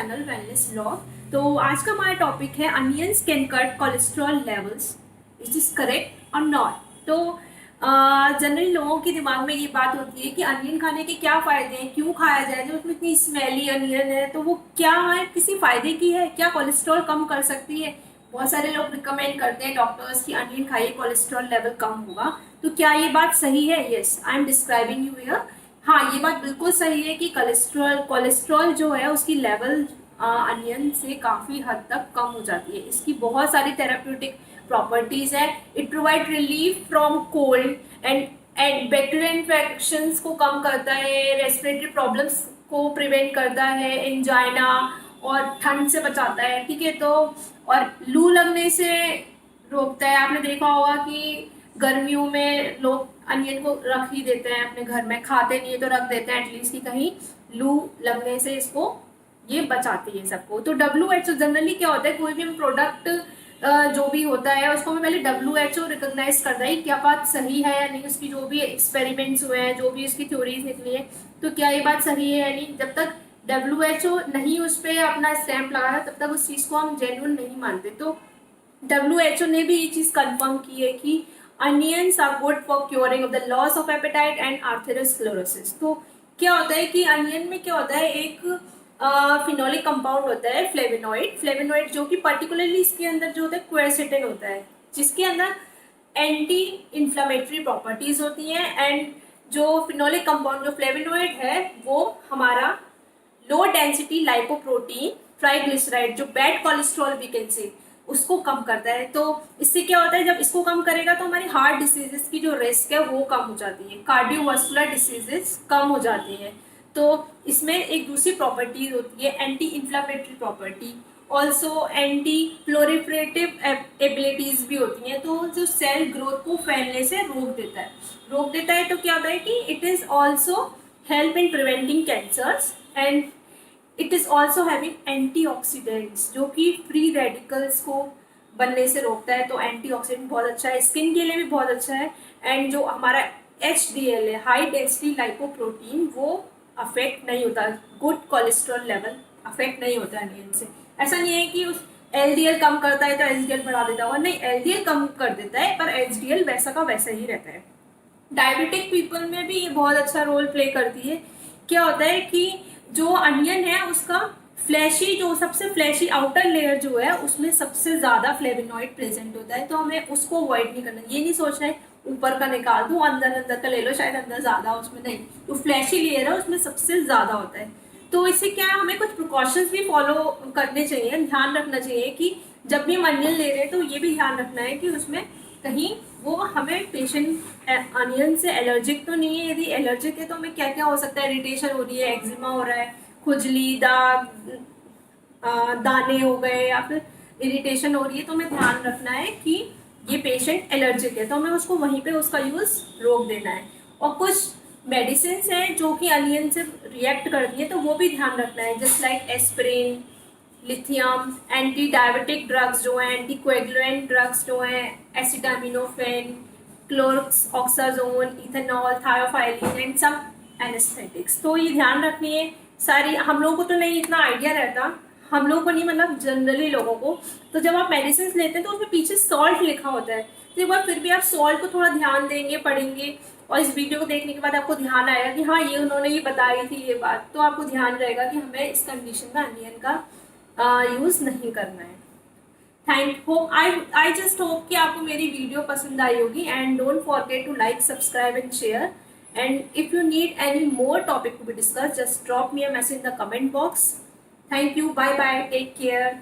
Channel wellness blog. तो आज का हमारा टॉपिक है onions can cut cholesterol levels, is this correct और नॉट। तो जनरली लोगों के दिमाग में ये बात होती है कि अनियन खाने के क्या फायदे हैं, क्यों खाया जाए, जब उसमें इतनी स्मेली अनियन है तो वो क्या है, किसी फायदे की है, क्या कोलेस्ट्रॉल कम कर सकती है। बहुत सारे लोग रिकमेंड करते हैं डॉक्टर्स की अनियन खाइए कोलेस्ट्रॉल लेवल कम होगा। तो क्या ये बात सही है? Yes, I am describing you here. हाँ, ये बात बिल्कुल सही है कि कोलेस्ट्रॉल कोलेस्ट्रॉल जो है उसकी लेवल अनियन से काफ़ी हद तक कम हो जाती है। इसकी बहुत सारी थेराप्यूटिक प्रॉपर्टीज है। It provide relief from cold and bacterial infections को कम करता है, रेस्पिरेटरी प्रॉब्लम्स को प्रिवेंट करता है, एंजाइना और ठंड से बचाता है। ठीक है, तो और लू लगने से रोकता है। आपने देखा होगा कि गर्मियों में लोग अनियन को रख ही देते हैं अपने घर में, खाते नहीं है तो रख देते हैं एटलीस्ट कि कहीं लू लगने से इसको ये बचाती है सबको। तो WHO जनरली क्या होता है, कोई भी हम प्रोडक्ट जो भी होता है उसको हमें पहले WHO रिकॉग्नाइज करता है क्या बात सही है या नहीं, उसकी जो भी एक्सपेरिमेंट्स हुए हैं, जो भी उसकी थ्योरीज निकली है, तो क्या ये बात सही है या नहीं। जब तक WHO नहीं उस पर अपना स्टैंप लगाया तब तक उस चीज़ को हम जेन्युइन नहीं मानते। तो WHO ने भी ये चीज़ कंफर्म की है कि onions are good for curing of the loss of appetite and atherosclerosis. तो क्या होता है कि अनियन में क्या होता है, एक फिनोलिक कंपाउंड होता है फ्लेविनॉइड जो कि पर्टिकुलरली इसके अंदर जो होता है क्वेरसेटिन होता है, जिसके अंदर एंटी इन्फ्लामेटरी प्रॉपर्टीज होती हैं। एंड जो फिनोलिक कंपाउंड जो फ्लेविनॉइड है वो हमारा लो डेंसिटी लाइपोप्रोटीन ट्राइग्लिसराइड जो bad cholesterol we can say उसको कम करता है। तो इससे क्या होता है, जब इसको कम करेगा तो हमारी हार्ट डिसीजेस की जो रिस्क है वो कम हो जाती है, कार्डियोवास्कुलर डिसीजेस कम हो जाती है। तो इसमें एक दूसरी प्रॉपर्टी होती है anti inflammatory property, also anti proliferative abilities भी होती हैं। तो जो सेल ग्रोथ को फैलने से रोक देता है। तो क्या होता है कि it is also help in preventing cancers and it is also having antioxidants जो कि फ्री रेडिकल्स को बनने से रोकता है। तो एंटीऑक्सीडेंट बहुत अच्छा है, स्किन के लिए भी बहुत अच्छा है। एंड जो हमारा HDL है, हाई डेंसिटी लाइपोप्रोटीन, वो अफेक्ट नहीं होता, गुड कोलेस्ट्रॉल लेवल अफेक्ट नहीं होता है अनियन से। ऐसा नहीं है कि उस LDL कम करता है तो HDL बढ़ा देता होगा, नहीं, LDL कम कर देता है पर HDL वैसा का वैसा ही रहता है। डायबिटिक पीपल में भी ये बहुत अच्छा रोल प्ले करती है। क्या होता है कि जो अनियन है उसका फ्लैशी, जो सबसे फ्लैशी आउटर लेयर जो है उसमें सबसे ज्यादा फ्लेविनॉइड प्रेजेंट होता है। तो हमें उसको अवॉइड नहीं करना, ये नहीं सोचना है ऊपर का निकाल दूं अंदर का ले लो, शायद अंदर ज्यादा उसमें, नहीं, जो फ्लैशी लेयर है उसमें सबसे ज्यादा होता है। तो इससे क्या है, हमें कुछ प्रिकॉशंस भी फॉलो करने चाहिए, ध्यान रखना चाहिए कि जब भी हम अनियन ले रहे हैं तो ये भी ध्यान रखना है कि उसमें कहीं वो हमें पेशेंट अनियन से एलर्जिक तो नहीं है। यदि एलर्जिक है तो हमें क्या क्या हो सकता है, इरिटेशन हो रही है, एक्जिमा हो रहा है, खुजली, दाग, दाने हो गए या फिर इरिटेशन हो रही है, तो हमें ध्यान रखना है कि ये पेशेंट एलर्जिक है, तो हमें उसको वहीं पे उसका यूज रोक देना है। और कुछ मेडिसिन हैं जो कि अनियन से रिएक्ट करती है तो वो भी ध्यान रखना है, just like aspirin, lithium, anti diabetic drugs जो हैं, एंटी कोएगुलेंट ड्रग्स जो हैं, acetaminophen, chlorzoxazone, ethanol, theophylline and some anaesthetics. तो ये ध्यान रखनी है सारी। हम लोगों को तो नहीं इतना आइडिया रहता, हम लोगों को नहीं, मतलब जनरली लोगों को। तो जब आप मेडिसिन लेते हैं तो उसमें पीछे सॉल्ट लिखा होता है, तो एक बार फिर भी आप सॉल्ट को थोड़ा ध्यान देंगे, पढ़ेंगे, और इस वीडियो को देखने के बाद आपको ध्यान आएगा कि हाँ ये उन्होंने ये बताई थी ये बात, तो आपको ध्यान रहेगा कि हमें इस कंडीशन में अनियन का यूज नहीं करना है। आई जस्ट होप कि आपको मेरी वीडियो पसंद आई होगी। And don't forget to like, subscribe and share. And if you need any more topic to be discuss, just drop me a message in the comment box. Thank you, bye bye, take care.